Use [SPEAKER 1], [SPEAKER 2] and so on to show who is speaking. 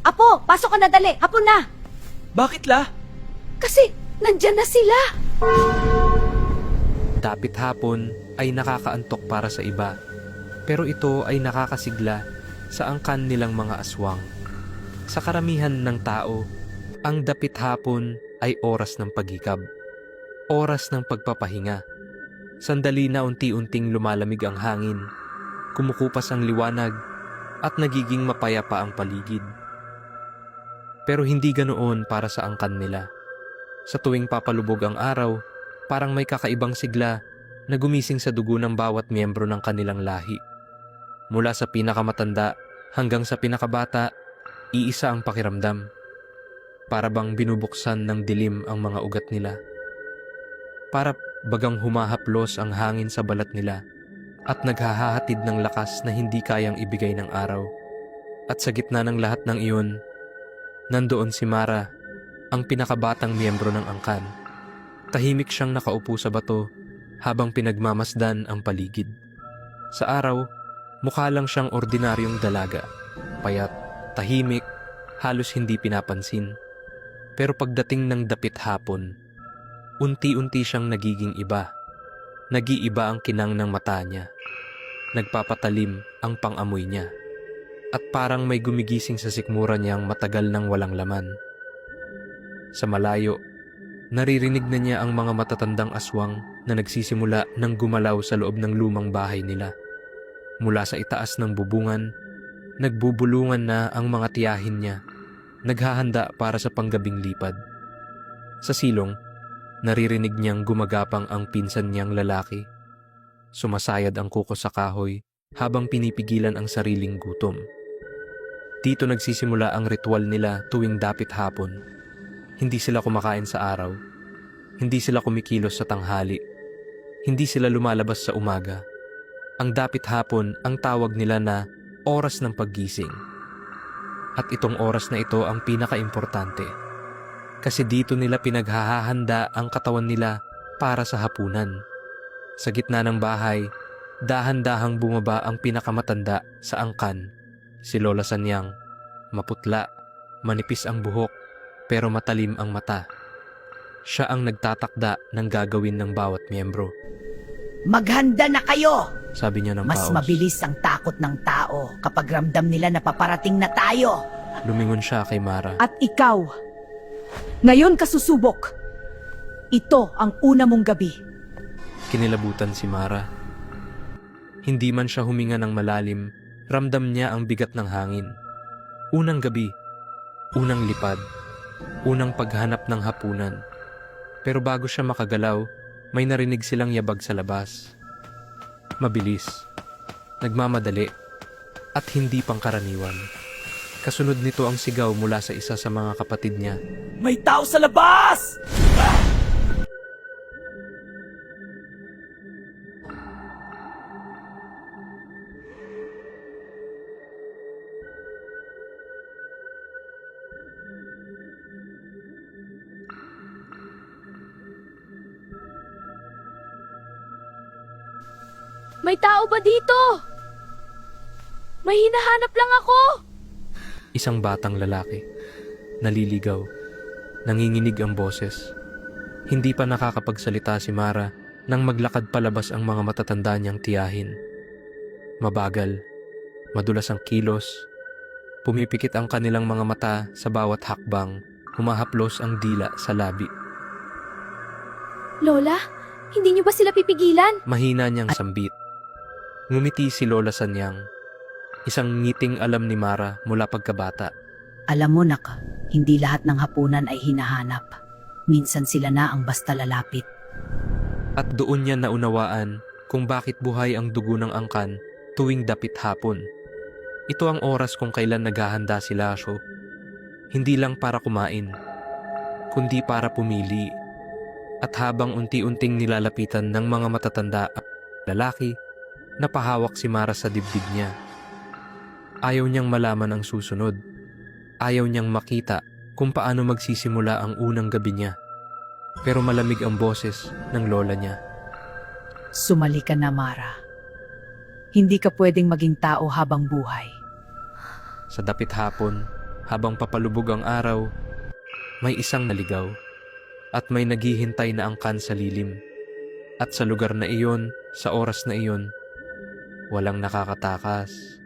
[SPEAKER 1] Apo, pasok ka na dali. Hapon na.
[SPEAKER 2] Bakit la?
[SPEAKER 1] Kasi, nandyan na sila.
[SPEAKER 3] Dapit hapon ay nakakaantok para sa iba, pero ito ay nakakasigla sa angkan nilang mga aswang. Sa karamihan ng tao, ang dapit hapon ay oras ng paghikab, oras ng pagpapahinga. Sandali na unti-unting lumalamig ang hangin, kumukupas ang liwanag, at nagiging mapayapa ang paligid. Pero hindi ganoon para sa angkan nila. Sa tuwing papalubog ang araw, parang may kakaibang sigla na gumising sa dugo ng bawat miyembro ng kanilang lahi. Mula sa pinakamatanda hanggang sa pinakabata, iisa ang pakiramdam. Para bang binubuksan ng dilim ang mga ugat nila. Para bagang humahaplos ang hangin sa balat nila at naghahatid ng lakas na hindi kayang ibigay ng araw. At sa gitna ng lahat ng iyon, nandoon si Mara, ang pinakabatang miyembro ng angkan. Tahimik siyang nakaupo sa bato habang pinagmamasdan ang paligid. Sa araw, mukha lang siyang ordinaryong dalaga, payat, tahimik, halos hindi pinapansin. Pero pagdating ng dapit hapon, unti-unti siyang nagiging iba. Nag-iiba ang kinang ng mata niya. Nagpapatalim ang pang-amoy niya. At parang may gumigising sa sikmura niyang matagal nang walang laman. Sa malayo, naririnig na niya ang mga matatandang aswang na nagsisimula ng gumalaw sa loob ng lumang bahay nila. Mula sa itaas ng bubungan, nagbubulungan na ang mga tiyahin niya, naghahanda para sa panggabing lipad. Sa silong, naririnig niyang gumagapang ang pinsan niyang lalaki. Sumasayad ang kuko sa kahoy habang pinipigilan ang sariling gutom. Dito nagsisimula ang ritual nila tuwing dapit hapon. Hindi sila kumakain sa araw. Hindi sila kumikilos sa tanghali. Hindi sila lumalabas sa umaga. Ang dapit hapon ang tawag nila na oras ng paggising. At itong oras na ito ang pinaka-importante. Kasi dito nila pinaghahanda ang katawan nila para sa hapunan. Sa gitna ng bahay, dahan-dahang bumaba ang pinakamatanda sa angkan, si Lola Sanyang. Maputla, manipis ang buhok, pero matalim ang mata. Siya ang nagtatakda ng gagawin ng bawat miyembro.
[SPEAKER 1] Maghanda na kayo.
[SPEAKER 3] Sabi niya ng
[SPEAKER 1] Mas
[SPEAKER 3] paos.
[SPEAKER 1] mabilis ang takot ng tao kapag ramdam nila na paparating na tayo.
[SPEAKER 3] Lumingon siya kay Mara.
[SPEAKER 4] At ikaw, ngayon ka susubok. Ito ang una mong gabi.
[SPEAKER 3] Kinilabutan si Mara. Hindi man siya huminga ng malalim, ramdam niya ang bigat ng hangin. Unang gabi, unang lipad, unang paghanap ng hapunan. Pero bago siya makagalaw, may narinig silang yabag sa labas. Mabilis, nagmamadali, at hindi pangkaraniwan. Kasunod nito ang sigaw mula sa isa sa mga kapatid niya.
[SPEAKER 2] May tao sa labas!
[SPEAKER 5] May tao ba dito? May hinahanap lang ako.
[SPEAKER 3] Isang batang lalaki, naliligaw, nanginginig ang boses. Hindi pa nakakapagsalita si Mara nang maglakad palabas ang mga matatanda niyang tiyahin. Mabagal, madulas ang kilos, pumipikit ang kanilang mga mata sa bawat hakbang, humahaplos ang dila sa labi.
[SPEAKER 5] Lola, hindi niyo ba sila pipigilan?
[SPEAKER 3] Mahina niyang sambit. Ngumiti si Lola Sanyang, isang ngiting alam ni Mara mula pagkabata.
[SPEAKER 1] Alam mo nak, hindi lahat ng hapunan ay hinahanap. Minsan sila na ang basta lalapit.
[SPEAKER 3] At doon niya naunawaan kung bakit buhay ang dugo ng angkan tuwing dapit hapon. Ito ang oras kung kailan naghahanda si Lasho. Hindi lang para kumain, kundi para pumili. At habang unti-unting nilalapitan ng mga matatanda at lalaki, napahawak si Mara sa dibdib niya. Ayaw niyang malaman ang susunod. Ayaw niyang makita kung paano magsisimula ang unang gabi niya. Pero malamig ang boses ng lola niya.
[SPEAKER 4] Sumali ka na, Mara. Hindi ka pwedeng maging tao habang buhay.
[SPEAKER 3] Sa dapit hapon, Habang papalubog ang araw, may isang naligaw at may naghihintay na angkan sa lilim. At sa lugar na iyon, sa oras na iyon, walang nakakatakas.